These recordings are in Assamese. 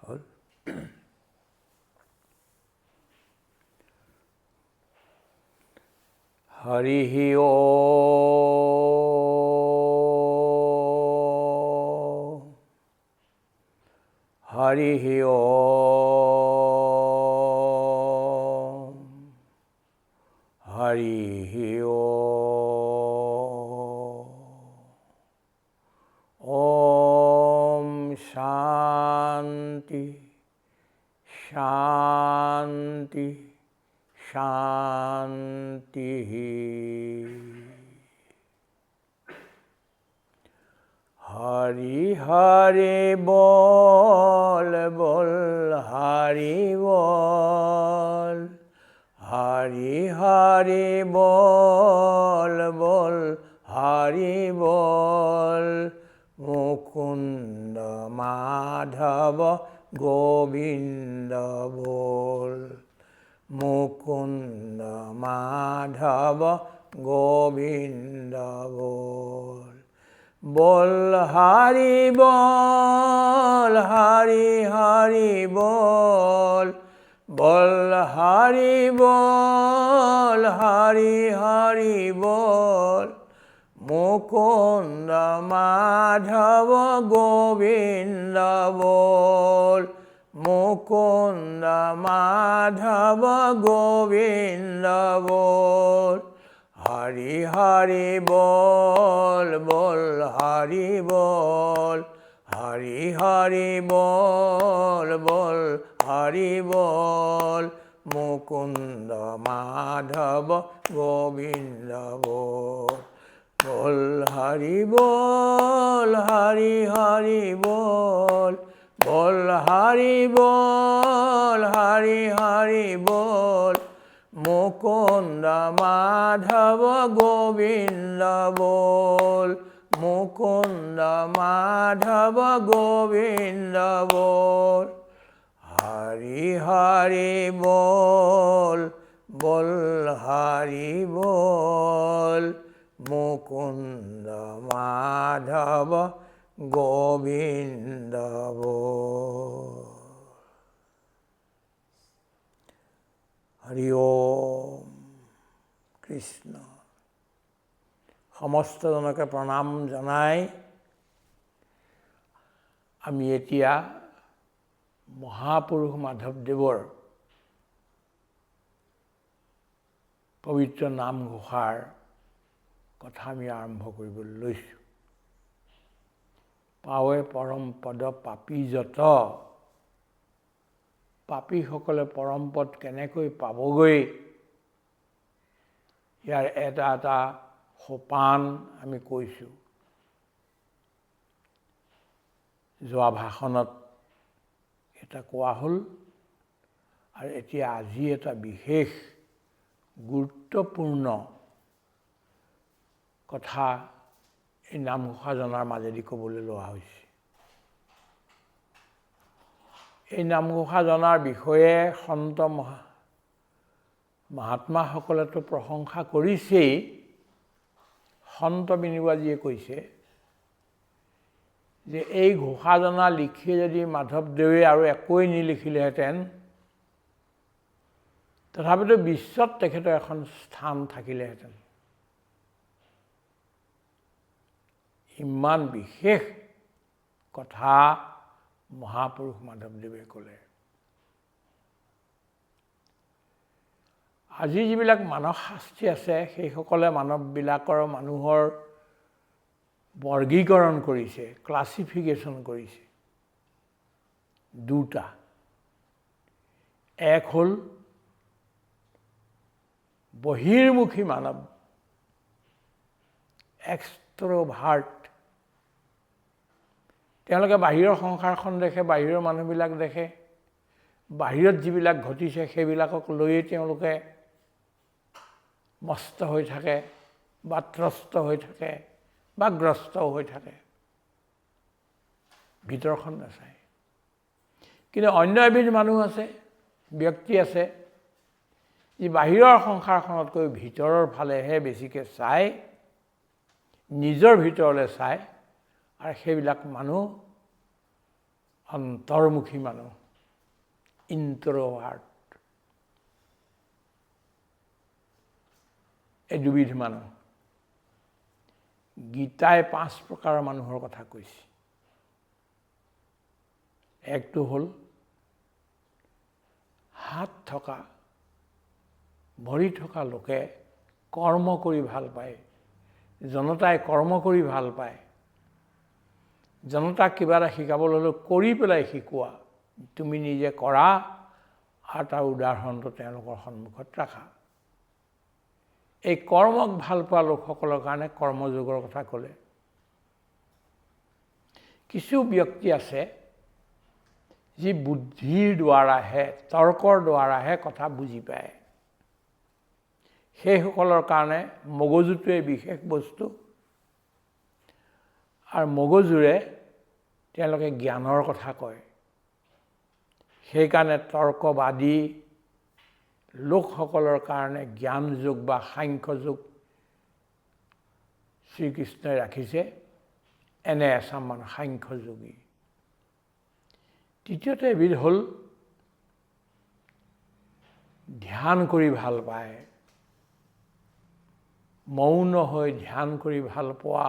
হ'ল হৰিঃ ॐ হৰিঃ ॐ হৰিঃ ॐ ॐ শান্তি শান্তি শান্তি হরি হরি বল বল হরি বল হরি হরি বল বল হরি বল মুকুন্দ মাধব গোবিন্দ বল মুকুন্দ মাধব গোবিন্দ বল বল হরি বল হরি হরি বল বল হরি বল হরি হরি বল মুকুন্দ মাধব গোবিন্দ বল মুকুন্দ মাধব গোবিন্দ বল হরি হরি বল বল হরি বল হরি হরি বল বল হরি বল মুকুন্দ মাধব গোবিন্দ বল বল হরি বল হরি হরি বল বল হরি বল হরি হরি বল মুকুন্দ মাধব গোবিন্দ বল মুকুন্দ মাধব গোবিন্দ বল হরি হরি বল বল হরি বল মুকুন্দ মাধব গোবিন্দ বল হৰি ওম কৃষ্ণ সমস্তজনকে প্ৰণাম জনাই আমি এতিয়া মহাপুৰুষ মাধৱদেৱৰ পবিত্ৰ নামঘোষাৰ কথা আমি আৰম্ভ কৰিবলৈ লৈছোঁ। পাৱে পৰম পদ পাপী যত, পাপীসকলে পৰম পদ কেনেকৈ পাবগৈ ইয়াৰ এটা এটা সোপান আমি কৈছোঁ। যোৱা ভাষণত এটা কোৱা হ'ল আৰু এতিয়া আজি এটা বিশেষ গুৰুত্বপূৰ্ণ কথা এই নামঘোষা জনাৰ মাজেদি ক'বলৈ লোৱা হৈছে। এই নামঘোষা জনাৰ বিষয়ে সন্ত মহাত্মাসকলেতো প্ৰশংসা কৰিছেই। সন্ত বিনোবাজীয়ে কৈছে যে এই ঘোষাজনা লিখিয়ে যদি মাধৱদেৱে আৰু একোৱেই নিলিখিলেহেঁতেন তথাপিতো বিশ্বত তেখেতৰ এখন স্থান থাকিলেহেঁতেন। ইমান বিশেষ কথা মহাপুৰুষ মাধৱদেৱে ক'লে। আজি যিবিলাক মানস শাস্ত্ৰী আছে সেইসকলে মানুহৰ বৰ্গীকৰণ কৰিছে, ক্লাছিফিকেশ্যন কৰিছে দুটা। এক হ'ল বহিৰ্মুখী মানৱ, এক্সট্ৰভাৰ্ট। তেওঁলোকে বাহিৰৰ সংসাৰখন দেখে, বাহিৰৰ মানুহবিলাক দেখে, বাহিৰত যিবিলাক ঘটিছে সেইবিলাকক লৈয়ে তেওঁলোকে মস্ত হৈ থাকে বা ত্ৰস্ত হৈ থাকে বা গ্ৰস্ত হৈ থাকে, ভিতৰখন নাচায়। কিন্তু অন্য এবিধ মানুহ আছে, ব্যক্তি আছে, যি বাহিৰৰ সংসাৰখনতকৈ ভিতৰৰ ফালেহে বেছিকৈ চায়, নিজৰ ভিতৰলৈ চায়। আৰু সেইবিলাক মানুহ অন্তৰ্মুখী মানুহ, ইণ্ট্ৰভাৰ্ট, এই দুবিধ মানুহ। গীতাই 5 প্ৰকাৰৰ মানুহৰ কথা কৈছে। একটো হ'ল হাত থকা, ভৰি থকা লোকে কৰ্ম কৰি ভাল পায়। জনতাই কৰ্ম কৰি ভাল পায়। জনতাক কিবা এটা শিকাবলৈ হ'লেও কৰি পেলাই শিকোৱা, তুমি নিজে কৰা আৰু তাৰ উদাহৰণটো তেওঁলোকৰ সন্মুখত ৰাখা। এই কৰ্মক ভাল পোৱা লোকসকলৰ কাৰণে কৰ্মযোগৰ কথা ক'লে। কিছু ব্যক্তি আছে যি বুদ্ধিৰ দ্বাৰাহে, তৰ্কৰ দ্বাৰাহে কথা বুজি পায়। সেইসকলৰ কাৰণে মগজুটোৱে বিশেষ বস্তু, আৰু মগজুৰে তেওঁলোকে জ্ঞানৰ কথা কয়। সেইকাৰণে তৰ্কবাদী লোকসকলৰ কাৰণে জ্ঞান যোগ বা সাংখ্য যোগ শ্ৰীকৃষ্ণই ৰাখিছে। এনে এচাম মানুহ সাংখ্য যোগী। তৃতীয়তে এবিধ হ'ল ধ্যান কৰি ভাল পায়। মৌন হৈ ধ্যান কৰি ভাল পোৱা,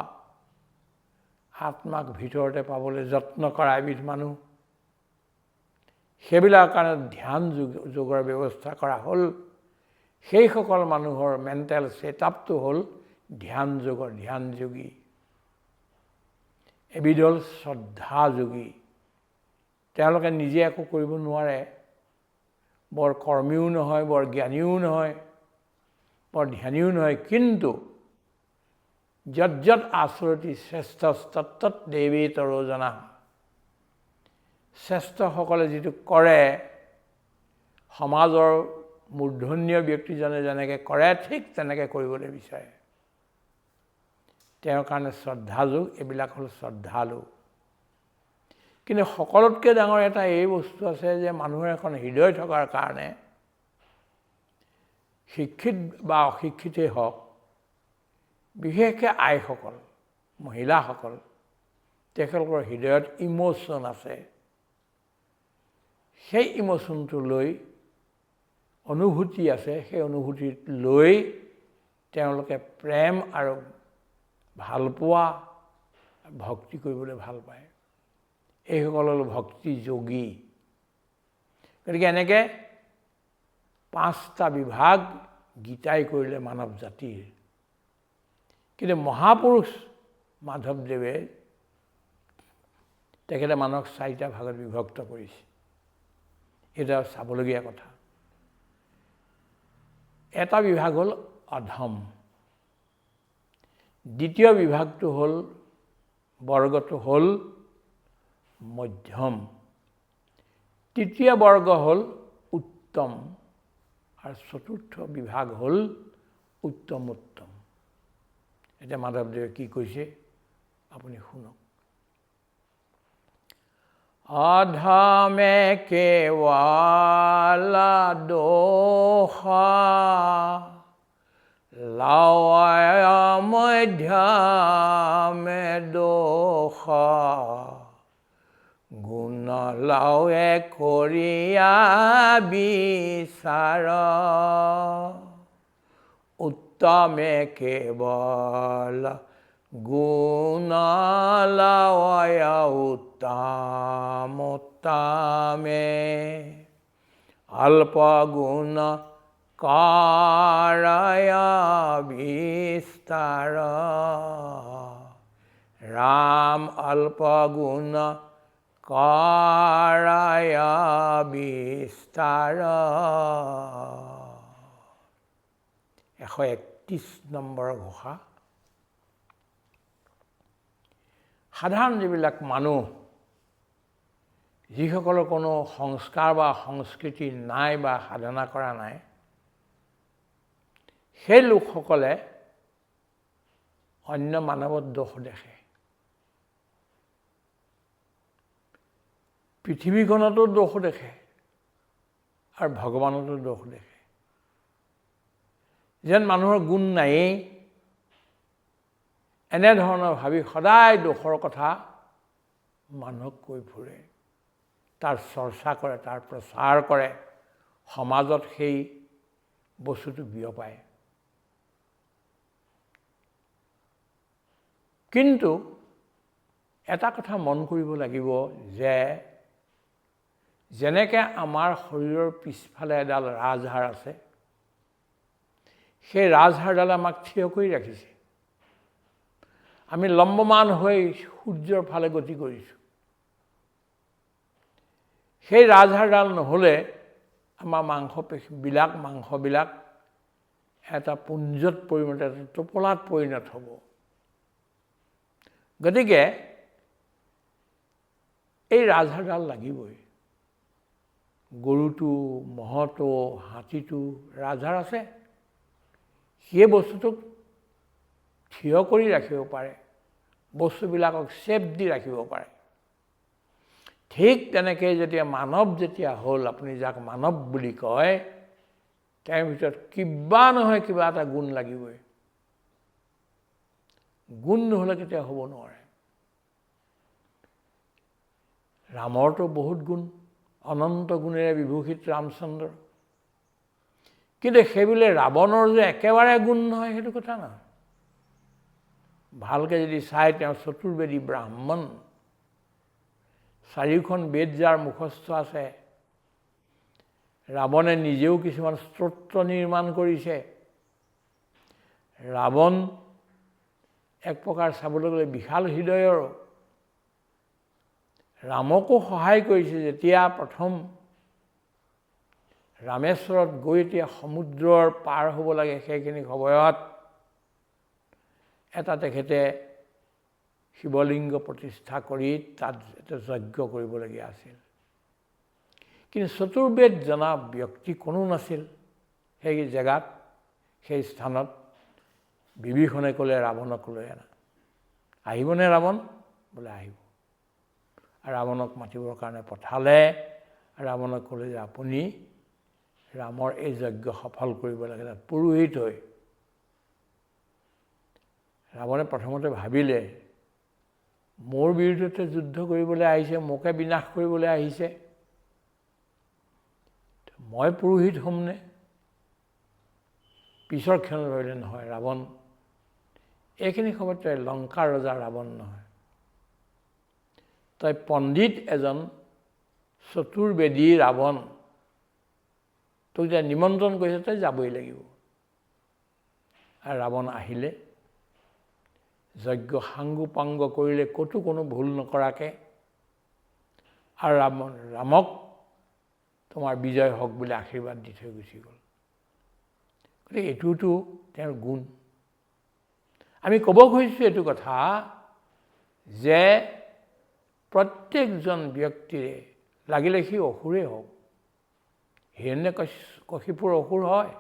আত্মাক ভিতৰতে পাবলৈ যত্ন কৰা এবিধ মানুহ। সেইবিলাকৰ কাৰণে ধ্যান যোগৰ ব্যৱস্থা কৰা হ'ল। সেইসকল মানুহৰ মেণ্টেল ছেটআপটো হ'ল ধ্যান যোগৰ, ধ্যান যোগী। এবিধ হ'ল শ্ৰদ্ধা যোগী। তেওঁলোকে নিজে একো কৰিব নোৱাৰে, বৰ কৰ্মীও নহয়, বৰ জ্ঞানীও নহয়, বৰ ধ্যানীও নহয়, কিন্তু যৎ যৎ আচৰতি শ্ৰেষ্ঠস্তত্তৎ দেৱেতৰো জনা। শ্ৰেষ্ঠসকলে যিটো কৰে, সমাজৰ মূৰ্ধন্য ব্যক্তিজনে যেনেকৈ কৰে ঠিক তেনেকৈ কৰিবলৈ বিচাৰে। তেওঁৰ কাৰণে শ্ৰদ্ধাযোগ, এইবিলাক হ'ল শ্ৰদ্ধালু। কিন্তু সকলোতকৈ ডাঙৰ এটা এই বস্তু আছে যে মানুহৰ এখন হৃদয় থকাৰ কাৰণে শিক্ষিত বা অশিক্ষিতেই হওক, বিশেষকৈ আইসকল, মহিলাসকল, তেখেতলোকৰ হৃদয়ত ইম'শ্যন আছে। সেই ইম'শ্যনটো লৈ অনুভূতি আছে, সেই অনুভূতিত লৈ তেওঁলোকে প্ৰেম আৰু ভালপোৱা, ভক্তি কৰিবলৈ ভাল পায়। এইসকল হ'ল ভক্তি যোগী। গতিকে এনেকৈ 5টা বিভাগ গীতাই কৰিলে মানৱ জাতিৰ। কিন্তু মহাপুৰুষ মাধৱদেৱে তেখেতে মানুহক 4টা ভাগত বিভক্ত কৰিছে। এটা চাবলগীয়া কথা। এটা বিভাগ হ'ল অধম, দ্বিতীয় বিভাগটো হ'ল বৰ্গটো হ'ল মধ্যম, তৃতীয় বৰ্গ হ'ল উত্তম, আৰু চতুৰ্থ বিভাগ হ'ল উত্তমোত্তম। এতিয়া মাধৱদেৱে কি কৈছে আপুনি শুনক। অধমে কেৱল দোষা, লয় মধ্যমে দোষা, গুণ লয়ে কৰিয়া বিচাৰ, উত্তমে কেৱল গুণ লয় উত্তম উত্তমে, অল্প গুণ কৰায় বিস্তাৰ, ৰাম অল্প গুণ কৰায় বিস্তাৰ। 131 নম্বৰ ঘোষা। সাধাৰণ যিবিলাক মানুহ, যিসকলৰ কোনো সংস্কাৰ বা সংস্কৃতি নাই বা সাধনা কৰা নাই, সেই লোকসকলে অন্য মানৱত দোষ দেখে। পৃথিৱীখনতো দোষ দেখে আৰু ভগৱানতো দোষ দেখে। যেন মানুহৰ গুণ নায়েই, এনেধৰণৰ ভাবি সদায় দোষৰ কথা মানুহক কৈ ফুৰে। তাৰ চৰ্চা কৰে, তাৰ প্ৰচাৰ কৰে, সমাজত সেই বস্তুটো বিয়পায়। কিন্তু এটা কথা মন কৰিব লাগিব যে যেনেকৈ আমাৰ শৰীৰৰ পিছফালে এডাল ৰাজহাড় আছে, সেই ৰাজহাড়ডালে আমাক থিয় কৰি ৰাখিছে। আমি লম্বমান হৈ সূৰ্যৰ ফালে গতি কৰিছোঁ। সেই ৰাজহাড়ডাল নহ'লে আমাৰ মাংসবিলাক এটা পুঞ্জত পৰিণত, এটা টোপোলাত পৰিণত হ'ব। গতিকে এই ৰাজহাড়ডাল লাগিবই। গৰুটো, মহটো, হাতীটো ৰাজহাড় আছে, সেই বস্তুটোক থিয় কৰি ৰাখিব পাৰে, বস্তুবিলাকক চেপ দি ৰাখিব পাৰে। ঠিক তেনেকৈ যেতিয়া মানৱ যেতিয়া হ'ল, আপুনি যাক মানৱ বুলি কয়, তেওঁৰ ভিতৰত কিবা নহয় কিবা এটা গুণ লাগিবই। গুণ নহ'লে কেতিয়া হ'ব নোৱাৰে। ৰামৰতো বহুত গুণ, অনন্ত গুণেৰে বিভূষিত ৰামচন্দ্ৰ। কিন্তু সেইবুলি ৰাৱণৰ যে একেবাৰে গুণ নহয় সেইটো কথা নহয়। ভালকৈ যদি চাই তেওঁ চতুৰ্বেদী ব্ৰাহ্মণ, চাৰিওখন বেদ যাৰ মুখস্থ আছে। ৰাৱণে নিজেও কিছুমান স্তোত্ৰ নিৰ্মাণ কৰিছে। ৰাৱণ এক প্ৰকাৰ চাবলৈ গ'লে বিশাল হৃদয়ৰ। ৰামকো সহায় কৰিছে। যেতিয়া প্ৰথম ৰামেশ্বৰত গৈ এতিয়া সমুদ্ৰৰ পাৰ হ'ব লাগে, সেইখিনি সময়ত এটা তেখেতে শিৱলিংগ প্ৰতিষ্ঠা কৰি তাত এটা যজ্ঞ কৰিবলগীয়া আছিল। কিন্তু চতুৰ্বেদ জনা ব্যক্তি কোনো নাছিল সেই জেগাত, সেই স্থানত। বিভীষণে ক'লে ৰাৱণক লৈ আনা। আহিবনে ৰাৱণ? বোলে আহিব। ৰাৱণক মাতিবৰ কাৰণে পঠালে। ৰাৱণক ক'লে যে আপুনি ৰামৰ এই যজ্ঞ সফল কৰিব লাগে, তাত পুৰোহিত হৈ। ৰাৱণে প্ৰথমতে ভাবিলে মোৰ বিৰুদ্ধতে যুদ্ধ কৰিবলৈ আহিছে, মোকে বিনাশ কৰিবলৈ আহিছে, মই পুৰোহিত হ'মনে? পিছৰ ক্ষণত ভাবিলে নহয়, ৰাৱণ এইখিনি সময়ত তই লংকাৰ ৰজা ৰাৱণ নহয়, তই পণ্ডিত এজন চতুৰ্বেদী ৰাৱণ। তোক যেতিয়া নিমন্ত্ৰণ কৰিছে তই যাবই লাগিব। আৰু ৰাৱণ আহিলে, যজ্ঞ সাংগ কৰিলে, ক'তো কোনো ভুল নকৰাকৈ। আৰু ৰামক তোমাৰ বিজয় হওক বুলি আশীৰ্বাদ দি থৈ গুচি গ'ল। গতিকে এইটোতো তেওঁৰ গুণ। আমি ক'ব খুজিছোঁ এইটো কথা যে প্ৰত্যেকজন ব্যক্তিৰে, লাগিলে সি অসুৰেই হওক, হিৰণ্যকশিপুৰ অসুৰ হয়,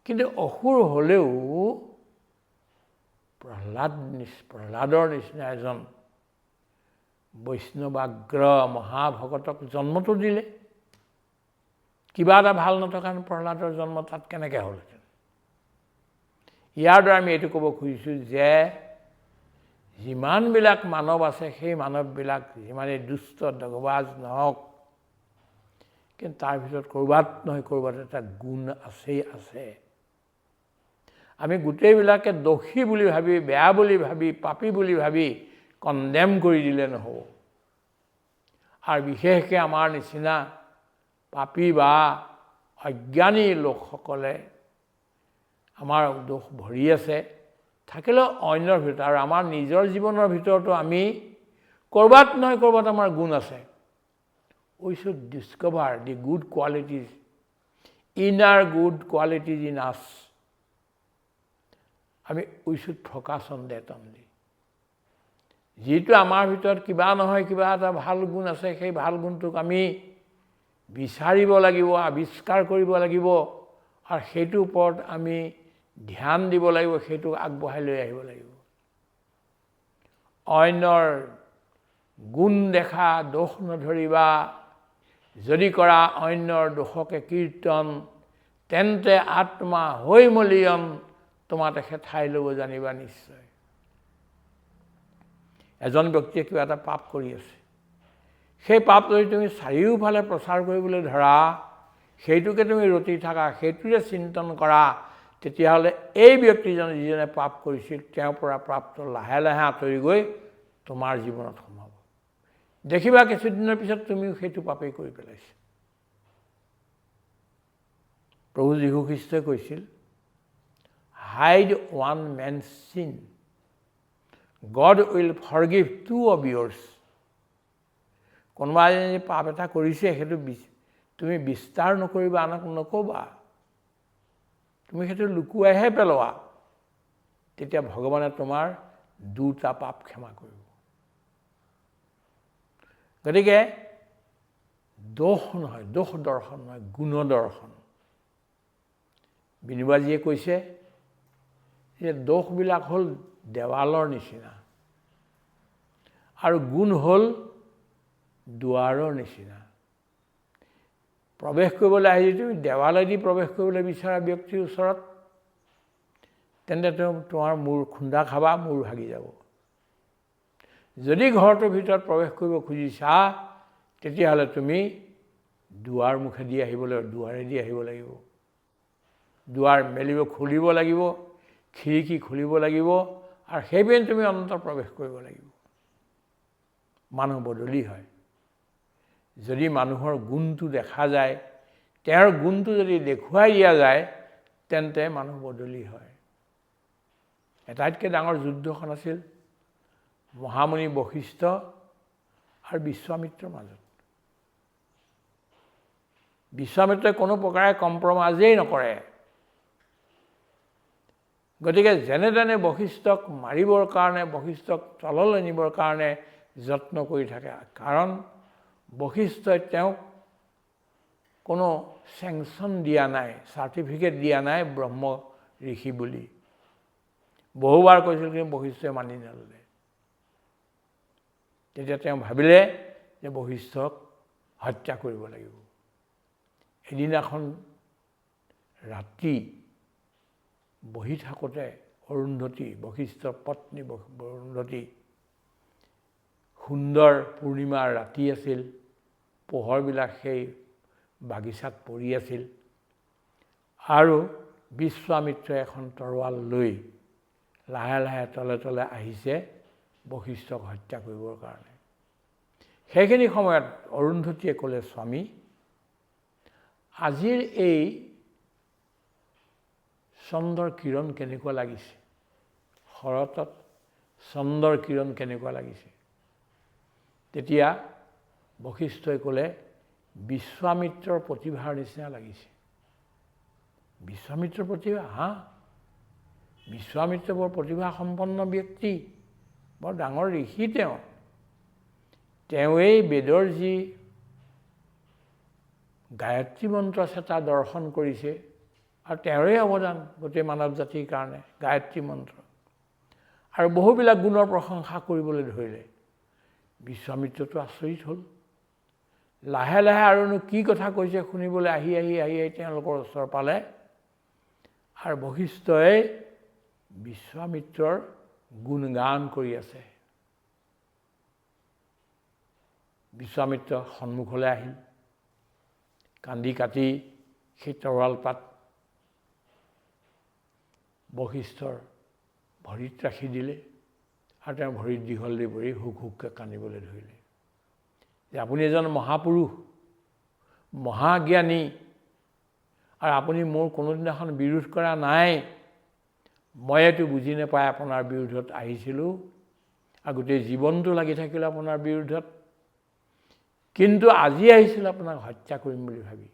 কিন্তু অসুৰ হ'লেও প্ৰহ্লাদৰ নিচিনা এজন বৈষ্ণৱাগ্ৰ মহাভকতক জন্মটো দিলে। কিবা এটা ভাল নথকা প্ৰহ্লাদৰ জন্ম তাত কেনেকৈ হ'লহেঁতেন? ইয়াৰ দ্বাৰা আমি এইটো ক'ব খুজিছোঁ যে যিমানবিলাক মানৱ আছে, সেই মানৱবিলাক যিমানেই দুষ্ট দগবাজ নহওক, কিন্তু তাৰ ভিতৰত ক'ৰবাত নহয় ক'ৰবাত এটা গুণ আছেই আছে। আমি গোটেইবিলাকে দোষী বুলি ভাবি, বেয়া বুলি ভাবি, পাপী বুলি ভাবি কণ্ডেম কৰি দিলে নহ'ব। আৰু বিশেষকৈ আমাৰ নিচিনা পাপী বা অজ্ঞানী লোকসকলে আমাৰ দোষ ভৰি আছে, থাকিলেও অন্যৰ ভিতৰত আৰু আমাৰ নিজৰ জীৱনৰ ভিতৰতো আমি ক'ৰবাত নহয় ক'ৰবাত আমাৰ গুণ আছে। We should discover the good qualities, inner good qualities in us. We should focus on that only. যিটো আমাৰ ভিতৰত কিবা নহয় কিবা এটা ভাল গুণ আছে, সেই ভাল গুণটোক আমি বিচাৰিব লাগিব, আৱিষ্কাৰ কৰিব লাগিব, আৰু সেইটোৰ ওপৰত আমি ধ্যান দিব লাগিব, সেইটোক আগবঢ়াই লৈ আহিব লাগিব। অন্যৰ গুণ দেখা, দোষ নধৰিবা, যদি কৰা অন্যৰ দোষকে কীৰ্তন, তেন্তে আত্মা হৈ মলিয়ন, তোমাৰ তেখেত ঠাই ল'ব জানিবা নিশ্চয়। এজন ব্যক্তিয়ে কিবা এটা পাপ কৰি আছে, সেই পাপ যদি তুমি চাৰিওফালে প্ৰচাৰ কৰিবলৈ ধৰা, সেইটোকে তুমি ৰতি থাকা, সেইটোৰে চিন্তন কৰা, তেতিয়াহ'লে এই ব্যক্তিজনে যিজনে পাপ কৰিছিল তেওঁৰ পৰা পাপটো লাহে লাহে আঁতৰি গৈ তোমাৰ জীৱনত সোমাব। দেখিবা কিছুদিনৰ পিছত তুমিও সেইটো পাপেই কৰি পেলাইছা। প্ৰভু যীশু খ্ৰীষ্টই কৈছিল, hide one men's sin, God will forgive two of yours. কোনোবা এজনে পাপ এটা কৰিছে, সেইটো তুমি বিস্তাৰ নকৰিবা, আনক নক'বা, তুমি সেইটো লুকুৱাইহে পেলোৱা, তেতিয়া ভগৱানে তোমাৰ দুটা পাপ ক্ষমা কৰিব। গতিকে দোষ নহয়, দোষ দৰ্শন নহয়, গুণ দৰ্শন। বিনোবাজীয়ে কৈছে যে দোষবিলাক হ'ল দেৱালৰ নিচিনা আৰু গুণ হ'ল দুৱাৰৰ নিচিনা। প্ৰৱেশ কৰিবলৈ আহি তুমি দেৱালেদি প্ৰৱেশ কৰিবলৈ বিচৰা ব্যক্তিৰ ওচৰত, তেন্তে তোমাৰ মূৰ খুন্দা খাবা, মূৰ ভাগি যাব। যদি ঘৰটোৰ ভিতৰত প্ৰৱেশ কৰিব খুজিছা, তেতিয়াহ'লে তুমি দুৱাৰ মুখেদি দুৱাৰেদি আহিব লাগিব। দুৱাৰ খুলিব লাগিব, খিৰিকী খুলিব লাগিব, আৰু সেইপিনে তুমি অন্তত প্ৰৱেশ কৰিব লাগিব। মানুহ বদলি হয়। যদি মানুহৰ গুণটো দেখা যায়, তেওঁৰ গুণটো যদি দেখুৱাই দিয়া যায়, তেন্তে মানুহ বদলি হয়। আটাইতকৈ ডাঙৰ যুদ্ধখন আছিল মহামুনি বশিষ্ঠ আৰু বিশ্বামিত্ৰৰ মাজত। বিশ্বামিত্ৰই কোনো প্ৰকাৰে কম্প্ৰমাইজেই নকৰে। গতিকে যেনে তেনে বশিষ্ঠক মাৰিবৰ কাৰণে, বশিষ্ঠক তললৈ নিবৰ কাৰণে যত্ন কৰি থাকে। কাৰণ বশিষ্ঠই তেওঁক কোনো চেংচন দিয়া নাই, চাৰ্টিফিকেট দিয়া নাই ব্ৰহ্ম ঋষি বুলি। বহুবাৰ কৈছিল, কিন্তু বশিষ্ঠই মানি নললে। তেতিয়া তেওঁ ভাবিলে যে বশিষ্ঠক হত্যা কৰিব লাগিব। এদিনাখন ৰাতি বহি থাকোঁতে অৰুন্ধতী, বশিষ্ঠৰ পত্নী অৰুন্ধতী, সুন্দৰ পূৰ্ণিমাৰ ৰাতি আছিল, পোহৰবিলাক সেই বাগিচাত পৰি আছিল, আৰু বিশ্বামিত্ৰই এখন তৰোৱাল লৈ লাহে লাহে তলে তলে আহিছে বশিষ্ঠক হত্যা কৰিবৰ কাৰণে। সেইখিনি সময়ত অৰুন্ধতীয়ে ক'লে, স্বামী, আজিৰ এই চন্দ্ৰৰ কিৰণ কেনেকুৱা লাগিছে, শৰতত চন্দ্ৰৰ কিৰণ কেনেকুৱা লাগিছে। তেতিয়া বশিষ্ঠই ক'লে, বিশ্বামিত্ৰৰ প্ৰতিভাৰ নিচিনা লাগিছে। বিশ্বামিত্ৰৰ প্ৰতিভা? বিশ্বামিত্ৰ বৰ প্ৰতিভা সম্পন্ন ব্যক্তি, বৰ ডাঙৰ ঋষি। তেওঁৱেই বেদৰ যি গায়ত্ৰী মন্ত্ৰ আছে তাৰ দৰ্শন কৰিছে, আৰু তেওঁৰে অৱদান গোটেই মানৱ জাতিৰ কাৰণে গায়ত্ৰী মন্ত্ৰ, আৰু বহুবিলাক গুণৰ প্ৰশংসা কৰিবলৈ ধৰিলে। বিশ্বামিত্ৰটো আচৰিত হ'ল। লাহে লাহে আৰুনো কি কথা কৈছে শুনিবলৈ আহি আহি আহি আহি তেওঁলোকৰ ওচৰ পালে, আৰু বশিষ্ঠই বিশ্বামিত্ৰৰ গুণগান কৰি আছে। বিশ্বামিত্ৰ সন্মুখলৈ আহিল, কান্দি কাটি সেই তৰোৱাল পাত বশিষ্ঠৰ ভৰিত ৰাখি দিলে, আৰু তেওঁ ভৰিত দীঘল দি পৰি হুক হুককৈ কান্দিবলৈ ধৰিলে যে আপুনি এজন মহাপুৰুষ, মহাজ্ঞানী, আৰু আপুনি মোৰ কোনোদিনাখন বিৰোধ কৰা নাই। মই এইটো বুজি নাপাই আপোনাৰ বিৰোধত আহিছিলোঁ, আৰু গোটেই জীৱনটো লাগি থাকিলোঁ আপোনাৰ বিৰোধত, কিন্তু আজি আহিছিলোঁ আপোনাক হত্যা কৰিম বুলি ভাবি।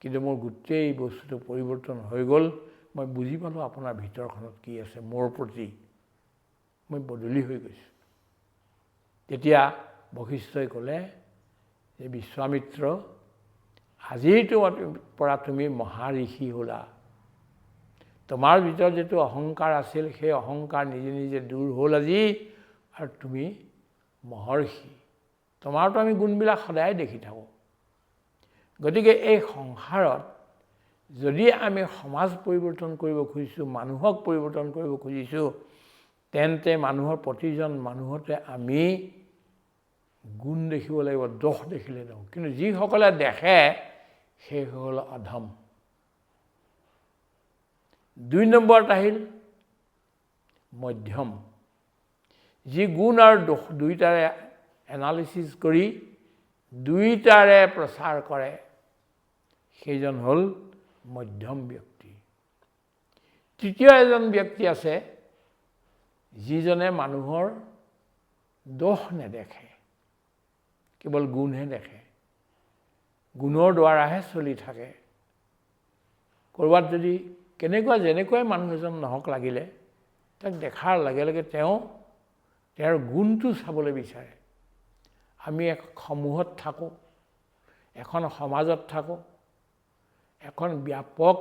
কিন্তু মোৰ গোটেই বস্তুটো পৰিৱৰ্তন হৈ গ'ল। মই বুজি পালোঁ আপোনাৰ ভিতৰখনত কি আছে, মোৰ প্ৰতি মই বদলি হৈ গৈছোঁ। তেতিয়া বশিষ্ঠই ক'লে যে বিশ্বামিত্ৰ, আজিৰ পৰা তুমি মহাঋষি হ'লা। তোমাৰ ভিতৰত যিটো অহংকাৰ আছিল, সেই অহংকাৰ নিজে নিজে দূৰ হ'ল আজি, আৰু তুমি মহৰ্ষি। তোমাৰতো আমি গুণবিলাক সদায় দেখি থাকোঁ। গতিকে এই সংসাৰত যদি আমি সমাজ পৰিৱৰ্তন কৰিব খুজিছোঁ, মানুহক পৰিৱৰ্তন কৰিব খুজিছোঁ, তেন্তে মানুহৰ প্ৰতিজন মানুহতে আমি গুণ দেখিব লাগিব, দোষ দেখিলে নহ'ব। কিন্তু যিসকলে দেখে সেইসকল অধম। 2 নম্বৰত আহিল মধ্যম। যি গুণ আৰু দোষ দুয়োটাৰে এনালিচিছ কৰি দুয়োটাৰে প্ৰচাৰ কৰে সেইজন হ'ল মধ্যম ব্যক্তি। তৃতীয় এজন ব্যক্তি আছে যিজনে মানুহৰ দোষ নেদেখে, কেৱল গুণহে দেখে, গুণৰ দ্বাৰাহে চলি থাকে। ক'ৰবাত যদি যেনেকুৱাই মানুহ এজন নহওক লাগিলে, তাক দেখাৰ লগে লগে তেওঁৰ গুণটো চাবলৈ বিচাৰে। আমি এক সমূহত থাকোঁ, এখন সমাজত থাকোঁ, এখন ব্যাপক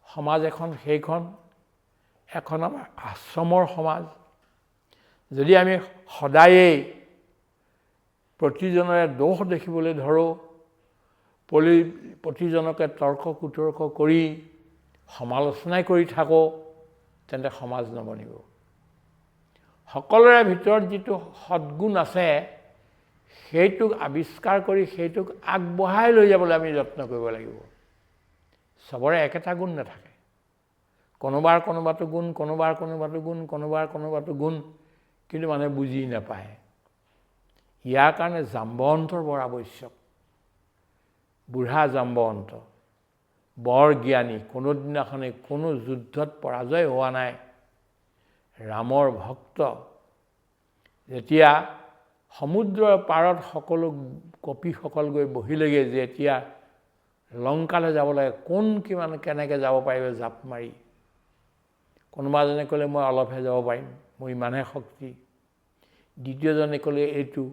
সমাজ সেইখন এখন আমাৰ আশ্ৰমৰ সমাজ। যদি আমি সদায়েই প্ৰতিজনৰে দোষ দেখিবলৈ ধৰোঁ, প্ৰতিজনকে তৰ্ক কুতৰ্ক কৰি সমালোচনাই কৰি থাকোঁ, তেন্তে সমাজ নবনিব। সকলোৰে ভিতৰত যিটো সদ্গুণ আছে সেইটোক আৱিষ্কাৰ কৰি সেইটোক আগবঢ়াই লৈ যাবলৈ আমি যত্ন কৰিব লাগিব। চবৰে একেটা গুণ নাথাকে, কোনোবাটো গুণ, কোনোবাটো গুণ, কিন্তু মানুহে বুজি নাপায়। ইয়াৰ কাৰণে জাম্বৱন্তৰ বৰ আৱশ্যক। বুঢ়া জাম্বৱন্ত বৰ জ্ঞানী, কোনোদিনাখনে কোনো যুদ্ধত পৰাজয় হোৱা নাই, ৰামৰ ভক্ত। যেতিয়া সমুদ্ৰৰ পাৰত সকলো কপিসকল গৈ বহিলেগৈ, যেতিয়া লংকালৈ যাব লাগে, কেনেকৈ যাব পাৰিব জাপ মাৰি। কোনোবাজনে ক'লে মই অলপহে যাব পাৰিম, মোৰ ইমানহে শক্তি। দ্বিতীয়জনে ক'লে এইটো,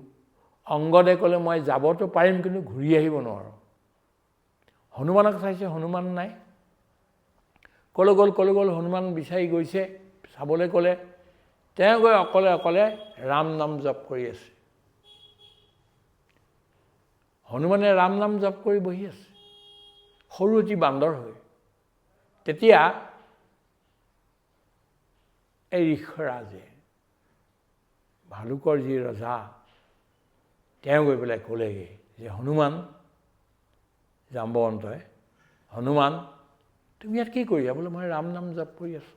অংগদে ক'লে মই যাবতো পাৰিম কিন্তু ঘূৰি আহিব নোৱাৰোঁ। হনুমানক চাইছে, হনুমান নাই। ক'লৈ গ'ল হনুমান বিচাৰি গৈছে, চাবলৈ ক'লে। তেওঁ গৈ অকলে ৰাম নাম জপ কৰি আছে। হনুমানে ৰাম নাম জপ কৰি বহি আছে, সৰু এটি বান্দৰ হৈ। তেতিয়া এই ঋষৰাজে, ভালুকৰ যি ৰজা, তেওঁ গৈ পেলাই ক'লেগৈ যে হনুমান, জাম্বৱন্তই, হনুমান তুমি ইয়াত কি কৰিছা? বোলে মই ৰাম নাম জপ কৰি আছোঁ।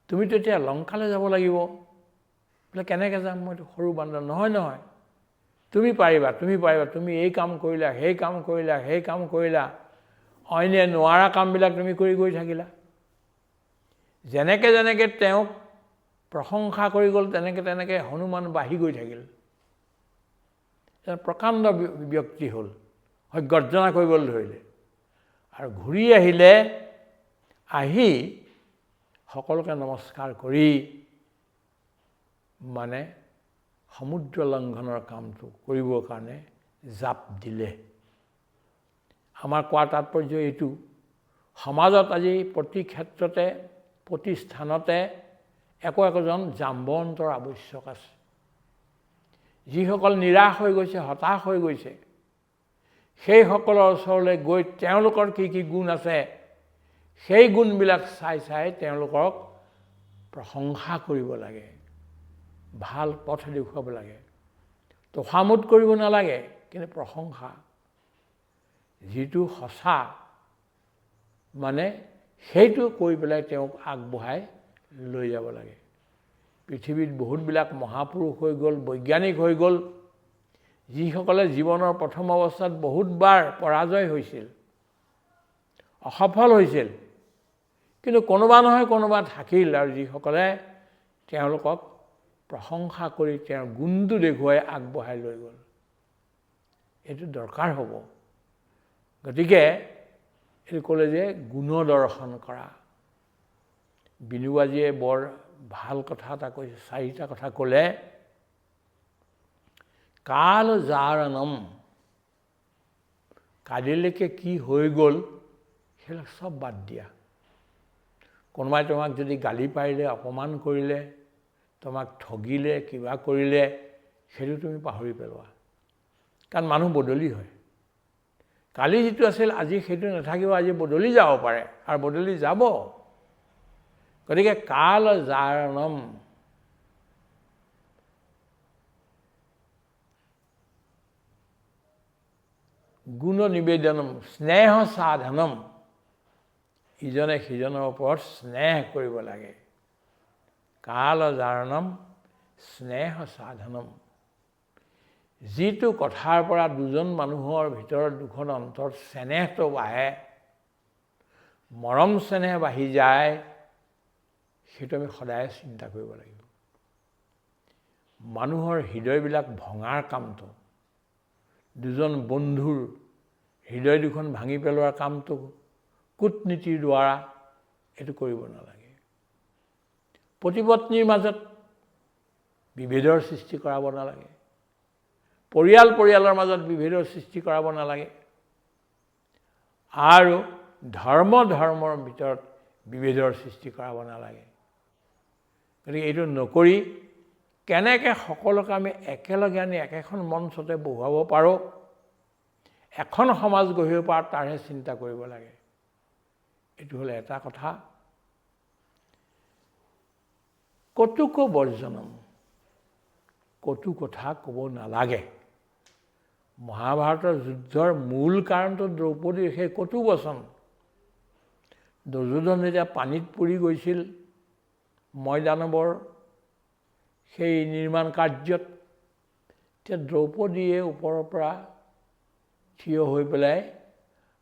তুমিতো এতিয়া লংকালৈ যাব লাগিব। বোলে কেনেকৈ যাম, মইতো সৰু বান্দৰ। নহয়, তুমি পাৰিবা, তুমি এই কাম কৰিলা, সেই কাম কৰিলা, অইনে নোৱাৰা কামবিলাক তুমি কৰি গৈ থাকিলা। যেনেকৈ তেওঁক প্ৰশংসা কৰি গ'ল, তেনেকৈ হনুমান বাঢ়ি গৈ থাকিল। প্ৰকাণ্ড ব্যক্তি হ'ল, গৰ্জনা কৰিবলৈ ধৰিলে। আৰু ঘূৰি আহিলে, আহি সকলোকে নমস্কাৰ কৰি সমুদ্ৰ লংঘনৰ কামটো কৰিবৰ কাৰণে জাপ দিলে। আমাৰ কোৱা তাৎপৰ্য এইটো, সমাজত আজি প্ৰতি ক্ষেত্ৰতে, প্ৰতি স্থানতে একোজন জাম্বৱন্তৰ আৱশ্যক আছে। যিসকল নিৰাশ হৈ গৈছে, হতাশ হৈ গৈছে, সেইসকলৰ ওচৰলৈ গৈ তেওঁলোকৰ কি গুণ আছে সেই গুণবিলাক চাই তেওঁলোকক প্ৰশংসা কৰিব লাগে, ভাল পথ দেখুৱাব লাগে। তোষামোদ কৰিব নালাগে, কিন্তু প্ৰশংসা, যিটো সঁচা সেইটো কৰি পেলাই তেওঁক আগবঢ়াই লৈ যাব লাগে। পৃথিৱীত বহুতবিলাক মহাপুৰুষ হৈ গ'ল, বৈজ্ঞানিক হৈ গ'ল, যিসকলে জীৱনৰ প্ৰথম অৱস্থাত বহুতবাৰ পৰাজয় হৈছিল, অসফল হৈছিল, কিন্তু কোনোবা নহয় কোনোবা থাকিল, আৰু যিসকলে তেওঁলোকক প্ৰশংসা কৰি তেওঁৰ গুণটো দেখুৱাই আগবঢ়াই লৈ গ'ল। এইটো দৰকাৰ হ'ব। গতিকে এইটো ক'লে যে গুণদৰ্শন কৰা। বিনুবাজীয়ে বৰ ভাল কথা এটা কৈছে, 4টা কথা ক'লে। কাল জাৰণম, কালিলৈকে কি হৈ গ'ল সেইবিলাক চব বাদ দিয়া। কোনোবাই তোমাক যদি গালি পাৰিলে, অপমান কৰিলে, তোমাক ঠগিলে, কিবা কৰিলে, সেইটো তুমি পাহৰি পেলোৱা। কাৰণ মানুহ বদলি হয়। কালি যিটো আছিল আজি সেইটো নাথাকিব, আজি বদলি যাব পাৰে, আৰু বদলি যাব। গতিকে কাল জাৰণম, গুণ নিবেদনম স্নেহ সাধনম ইজনে সিজনৰ ওপৰত স্নেহ কৰিব লাগে কাল জাৰণম স্নেহ সাধনম যিটো কথাৰ পৰা দুজন মানুহৰ ভিতৰত দুখন অন্তৰত স্নেহটো বাঢ়ে মৰম স্নেহ বাঢ়ি যায় সেইটো আমি সদায় চিন্তা কৰিব লাগিব মানুহৰ হৃদয়বিলাক ভঙাৰ কামটো দুজন বন্ধুৰ হৃদয় দুখন ভাঙি পেলোৱাৰ কামটো কূটনীতিৰ দ্বাৰা এইটো কৰিব নালাগে পতিপত্নীৰ মাজত বিভেদৰ সৃষ্টি কৰাব নালাগে পৰিয়ালৰ মাজত বিভেদৰ সৃষ্টি কৰাব নালাগে আৰু ধৰ্মৰ ভিতৰত বিভেদৰ সৃষ্টি কৰাব নালাগে গতিকে এইটো নকৰি কেনেকৈ সকলোকে আমি একেলগে আনি একেখন মঞ্চতে বহুৱাব পাৰোঁ এখন সমাজ গঢ়িব পাৰোঁ তাৰহে চিন্তা কৰিব লাগে এইটো হ'ল এটা কথা কটুক বৰ্জনম কটু কথা ক'ব নালাগে মহাভাৰতৰ যুদ্ধৰ মূল কাৰণটো দ্ৰৌপদীৰ সেই কটু বচন দুৰ্যোধন যেতিয়া পানীত পৰি গৈছিল ময়দানৱৰ সেই নিৰ্মাণ কাৰ্যত তেতিয়া দ্ৰৌপদীয়ে ওপৰৰ পৰা থিয় হৈ পেলাই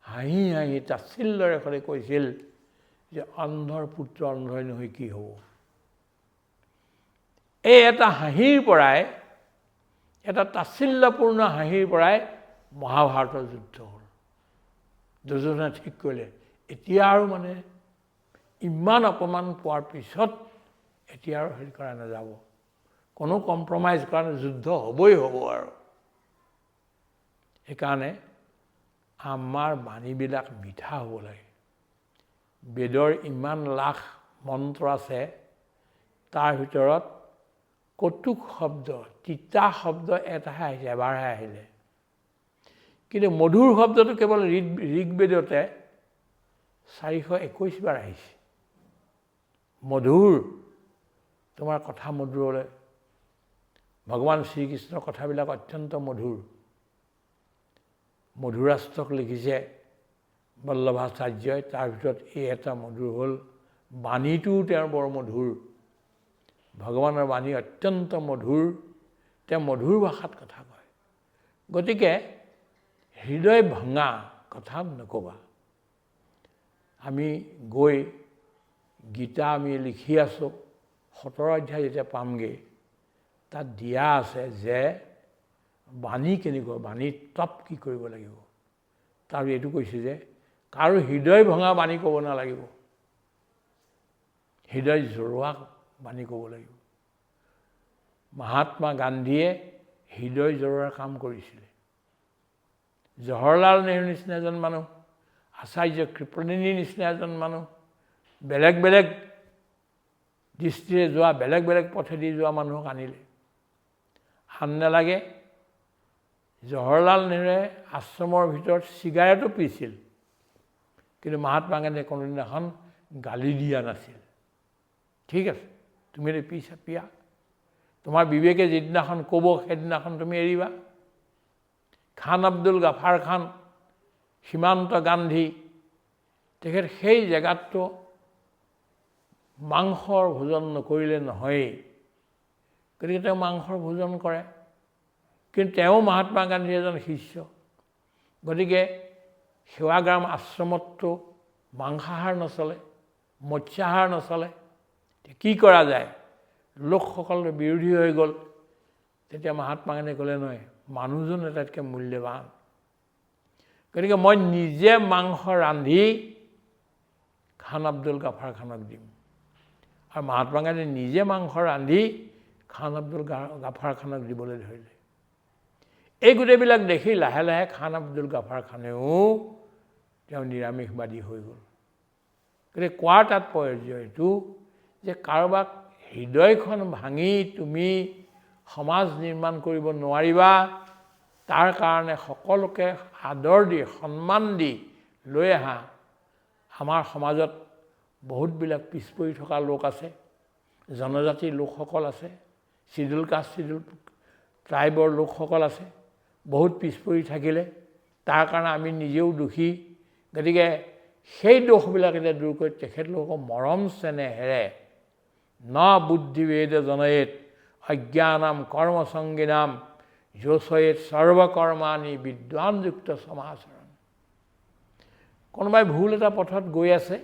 হাঁহি হাঁহি তাচ্ছিল্যৰে সৈতে কৈছিল যে অন্ধৰ পুত্ৰ অন্ধই নহয় কি হ'ব এই এটা হাঁহিৰ পৰাই এটা তাচ্ছিল্যপূৰ্ণ হাঁহিৰ পৰাই মহাভাৰতৰ যুদ্ধ হ'ল দুৰ্যোধনে ঠিক কৰিলে এতিয়া আৰু মানে ইমান অপমান পোৱাৰ পিছত এতিয়া আৰু হেৰি কৰা নাযাব কোনো কম্প্ৰমাইজ কৰা যুদ্ধ হ'বই হ'ব আৰু সেইকাৰণে আমাৰ বাণীবিলাক মিঠা হ'ব লাগে বেদৰ ইমান লাখ মন্ত্ৰ আছে তাৰ ভিতৰত কটুক শব্দ তিতা শব্দ এটাহে আহিছে এবাৰহে আহিলে কিন্তু মধুৰ শব্দটো কেৱল ঋগ্বেদতে 421 বাৰ আহিছে মধুৰ তোমাৰ কথা মধুৰলৈ ভগৱান শ্ৰীকৃষ্ণৰ কথাবিলাক অত্যন্ত মধুৰ মধুৰাষ্টক লিখিছে বল্লভাচাৰ্যই তাৰ ভিতৰত এই এটা মধুৰ হ'ল বাণীটোও তেওঁৰ বৰ মধুৰ ভগৱানৰ বাণী অত্যন্ত মধুৰ তেওঁ মধুৰ ভাষাত কথা কয় গতিকে হৃদয় ভঙা কথা নক'বা আমি গৈ গীতা আমি লিখি আছোঁ 17 অধ্যায় যেতিয়া পামগৈ তাত দিয়া আছে যে বাণী কেনেকুৱা বাণীৰ তপ কি কৰিব লাগিব তাৰ এইটো কৈছে যে কাৰো হৃদয় ভঙা বাণী ক'ব নালাগিব হৃদয় জৰোৱা বাণী ক'ব লাগিব মহাত্মা গান্ধীয়ে হৃদয় জৰোৱাৰ কাম কৰিছিলে জৱাহৰলাল নেহৰুৰ নিচিনা এজন মানুহ আচাৰ্য কৃপণিনীৰ নিচিনা এজন মানুহ বেলেগ বেলেগ দৃষ্টিৰে যোৱা বেলেগ বেলেগ পথেদি যোৱা মানুহক আনিলে আন নালাগে জৱাহৰলাল নেহৰুৱে আশ্ৰমৰ ভিতৰত চিগাৰেটো পিছিল কিন্তু মহাত্মা গান্ধীয়ে কোনোদিনাখন গালি দিয়া নাছিল ঠিক আছে তুমি পিয়া তোমাৰ বিবেকে যিদিনাখন ক'ব সেইদিনাখন তুমি এৰিবা খান আব্দুল গাফাৰ খান সীমান্ত গান্ধী তেখেত সেই জেগাতটো মাংসৰ ভোজন নকৰিলে নহয়েই গতিকে তেওঁ মাংসৰ ভোজন কৰে কিন্তু তেওঁ মহাত্মা গান্ধীৰ এজন শিষ্য গতিকে সেৱাগ্ৰাম আশ্ৰমততো মাংসাহাৰ নচলে মৎস্যাহাৰ নচলে কি কৰা যায় লোকসকল বিৰোধী হৈ গ'ল তেতিয়া মহাত্মা গান্ধীয়ে ক'লে নহয় মানুহজন আটাইতকৈ মূল্যৱান গতিকে মই নিজে মাংস ৰান্ধি খান আব্দুল গাফাৰ খানক দিম আৰু মহাত্মা গান্ধীয়ে নিজে মাংস ৰান্ধি খান আব্দুল গাফাৰ খানক দিবলৈ ধৰিলে এই গোটেইবিলাক দেখি লাহে লাহে খান আব্দুল গাফাৰ খানেও তেওঁ নিৰামিষবাদী হৈ গ'ল গতিকে কোৱাৰ তাৎপৰ্য এইটো যে কাৰোবাক হৃদয়খন ভাঙি তুমি সমাজ নিৰ্মাণ কৰিব নোৱাৰিবা তাৰ কাৰণে সকলোকে আদৰ দি সন্মান দি লৈ আহা আমাৰ সমাজত বহুতবিলাক পিছ পৰি থকা লোক আছে জনজাতিৰ লোকসকল আছে চিডুল কাষ্ট চিডুল ট্ৰাইবৰ লোকসকল আছে বহুত পিছ পৰি থাকিলে তাৰ কাৰণে আমি নিজেও দোষী। গতিকে সেই দোষবিলাক এতিয়া দূৰ কৰি তেখেতলোকক মৰম চেনেহেৰে ন বুদ্ধিভেদ জনয়েত অজ্ঞানাম কৰ্মসংগিনাম যোচয়েত সৰ্বকৰ্মাণি বিদ্বানযুক্ত সমাচৰণ। কোনোবাই ভুল এটা পথত গৈ আছে,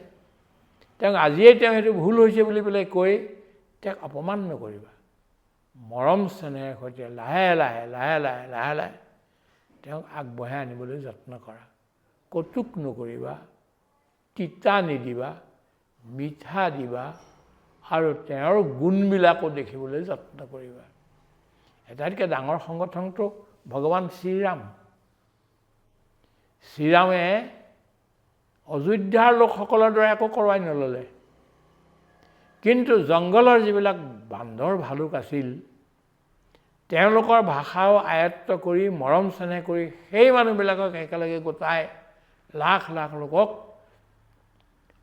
তেওঁক আজিয়ে তেওঁ সেইটো ভুল হৈছে বুলি পেলাই কৈ তেওঁক অপমান নকৰিবা। মৰম চেনেহৰ সৈতে লাহে লাহে লাহে লাহে লাহে লাহে তেওঁক আগবঢ়াই আনিবলৈ যত্ন কৰা। কটুক নকৰিবা, তিতা নিদিবা, মিঠা দিবা আৰু তেওঁৰ গুণবিলাকো দেখিবলৈ যত্ন কৰিবা। আটাইতকৈ ডাঙৰ সংগঠনটো ভগৱান শ্ৰীৰাম। শ্ৰীৰামে অযোধ্যাৰ লোকসকলৰ দৰে একো কৰোৱাই নল'লে, কিন্তু জংঘলৰ যিবিলাক বান্দৰ ভালুক আছিল তেওঁলোকৰ ভাষাও আয়ত্ত কৰি মৰম চেনেহ কৰি সেই মানুহবিলাকক একেলগে গোটাই লাখ লাখ লোকক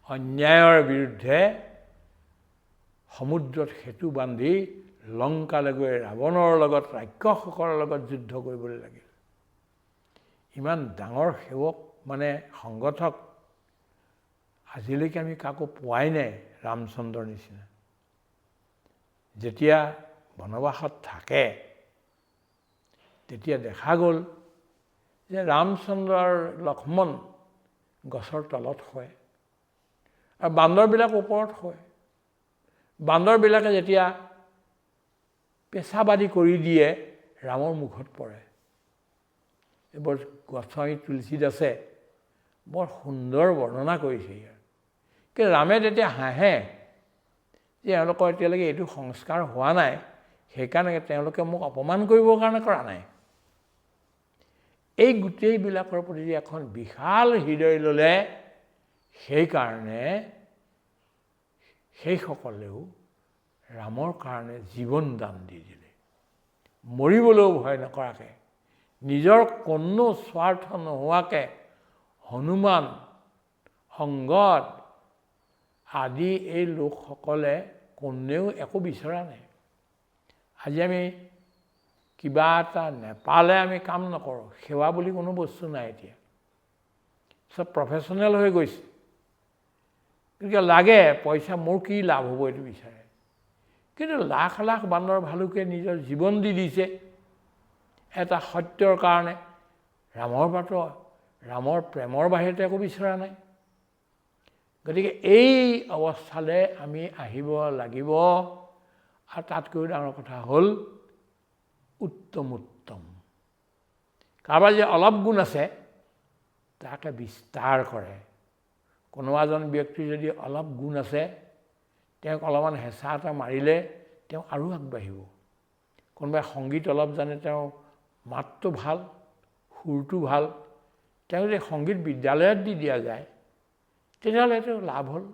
অন্যায়ৰ বিৰুদ্ধে সমুদ্ৰত সেতু বান্ধি লংকালৈ গৈ ৰাৱণৰ লগত ৰাক্ষসসকলৰ লগত যুদ্ধ কৰিবলৈ লাগিল। ইমান ডাঙৰ সেৱক মানে সংগঠক আজিলৈকে আমি কাকো পোৱাই নাই ৰামচন্দ্ৰৰ নিচিনা। যেতিয়া বনবাসত থাকে তেতিয়া দেখা গ'ল যে ৰামচন্দ্ৰ আৰু লক্ষ্মণ গছৰ তলত শুৱে আৰু বান্দৰবিলাক ওপৰত শুৱে। বান্দৰবিলাকে যেতিয়া পেচাবাদী কৰি দিয়ে ৰামৰ মুখত পৰে। এইবোৰ গছৰ তুলসীত আছে, বৰ সুন্দৰ বৰ্ণনা কৰিছে ইয়াৰ। কিন্তু ৰামে তেতিয়া হাঁহে যে এওঁলোকৰ এতিয়ালৈকে এইটো সংস্কাৰ হোৱা নাই, সেইকাৰণে তেওঁলোকে মোক অপমান কৰিবৰ কাৰণে কৰা নাই। এই গোটেইবিলাকৰ প্ৰতি এখন বিশাল হৃদয় ল'লে, সেইকাৰণে সেইসকলেও ৰামৰ কাৰণে জীৱন দান দি দিলে। মৰিবলৈও ভয় নকৰাকৈ, নিজৰ কোনো স্বাৰ্থ নোহোৱাকৈ হনুমান, অংগদ আদি এই লোকসকলে কোনেও একো বিচৰা নাই। আজি আমি কিবা এটা নেপালে আমি কাম নকৰোঁ। সেৱা বুলি কোনো বস্তু নাই এতিয়া, চব প্ৰফেশ্যনেল হৈ গৈছে। গতিকে লাগে পইচা, মোৰ কি লাভ হ'ব এইটো বিচাৰে। কিন্তু লাখ লাখ বান্দৰ ভালুকে নিজৰ জীৱন দি দিছে এটা সত্যৰ কাৰণে। ৰামৰ প্ৰেমৰ বাহিৰতে একো বিচৰা নাই। গতিকে এই অৱস্থালৈ আমি আহিব লাগিব। আৰু তাতকৈও ডাঙৰ কথা হ'ল উত্তম। কাৰোবাৰ যে অলপ গুণ আছে তাকে বিস্তাৰ কৰে। কোনোবা এজন ব্যক্তিৰ যদি অলপ গুণ আছে, তেওঁক অলপমান হেঁচা এটা মাৰিলে তেওঁ আৰু আগবাঢ়িব। কোনোবাই সংগীত অলপ জানে, তেওঁ মাতটো ভাল, সুৰটো ভাল, তেওঁ যদি সংগীত বিদ্যালয়ত দি দিয়া যায় তেতিয়াহ'লে তেওঁ লাভ হ'ল,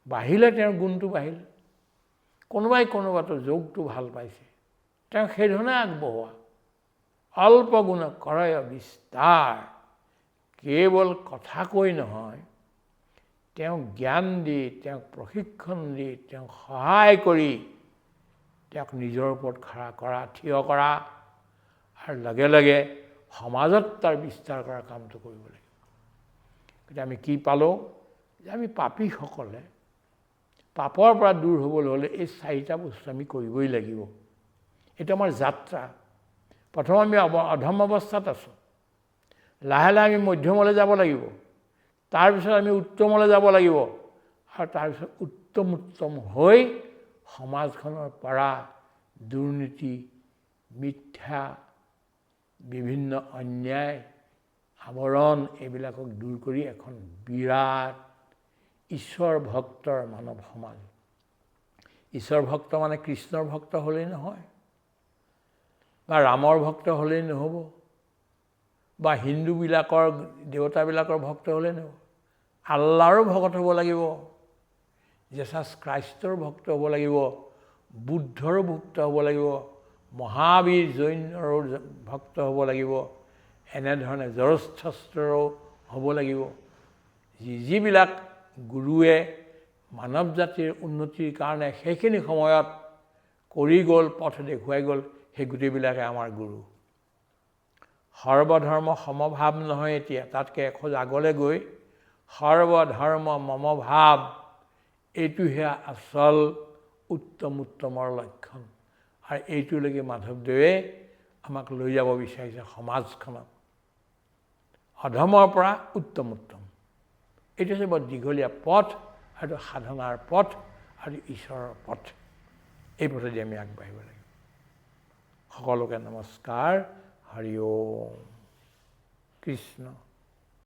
বাঢ়িলে তেওঁৰ গুণটো বাঢ়িল। কোনোবাই কোনোবাটো যোগটো ভাল পাইছে, তেওঁ সেইধৰণে আগবঢ়োৱা। অল্প গুণ কৰে বিস্তাৰ। কেৱল কথা কৈ নহয়, তেওঁক জ্ঞান দি, তেওঁক প্ৰশিক্ষণ দি, তেওঁক সহায় কৰি তেওঁক নিজৰ ওপৰত খাৰা কৰা, থিয় কৰা আৰু লগে লগে সমাজত তাৰ বিস্তাৰ কৰাৰ কামটো কৰিব লাগিব। গতিকে আমি কি পালোঁ যে আমি পাপীসকলে পাপৰ পৰা দূৰ হ'বলৈ হ'লে এই চাৰিটা বস্তু আমি কৰিবই লাগিব। এইটো আমাৰ যাত্ৰা। প্ৰথম আমি অধম অৱস্থাত আছোঁ, লাহে লাহে আমি মধ্যমলৈ যাব লাগিব, তাৰপিছত আমি উত্তমলৈ যাব লাগিব, আৰু তাৰপিছত উত্তম হৈ সমাজখনৰ পৰা দুৰ্নীতি, মিথ্যা, বিভিন্ন অন্যায়, আৱৰণ এইবিলাকক দূৰ কৰি এখন বিৰাট ঈশ্বৰ ভক্তৰ মানৱ সমাজ। ঈশ্বৰ ভক্ত মানে কৃষ্ণৰ ভক্ত হ'লেই নহয়, বা ৰামৰ ভক্ত হ'লেই নহ'ব, বা হিন্দুবিলাকৰ দেৱতাবিলাকৰ ভক্ত হ'লেই নহ'ব। আল্লাহৰো ভকত হ'ব লাগিব, জেছাছ খ্ৰীষ্টৰ ভক্ত হ'ব লাগিব, বুদ্ধৰো ভক্ত হ'ব লাগিব, মহাবীৰ জৈনৰো ভক্ত হ'ব লাগিব, এনেধৰণে জৰস্থ্ৰৰো হ'ব লাগিব। যিবিলাক গুৰুৱে মানৱ জাতিৰ উন্নতিৰ কাৰণে সেইখিনি সময়ত কৰি গ'ল, পথ দেখুৱাই গ'ল, সেই গোটেইবিলাকে আমাৰ গুৰু। সৰ্বধৰ্ম সমভাৱ নহয় এতিয়া, তাতকৈ এখোজ আগলৈ গৈ সৰ্বধৰ্ম মমভাৱ, এইটোহে আচল উত্তমৰ লক্ষণ। আৰু এইটোলৈকে মাধৱদেৱে আমাক লৈ যাব বিচাৰিছে সমাজখনক, অধমৰ পৰা উত্তম। এইটো হৈছে বৰ দীঘলীয়া পথ, আৰু সাধনাৰ পথ আৰু ঈশ্বৰৰ পথ। এই পথেদি আমি আগবাঢ়িব লাগিব। সকলোকে নমস্কাৰ। হৰি ওম কৃষ্ণ।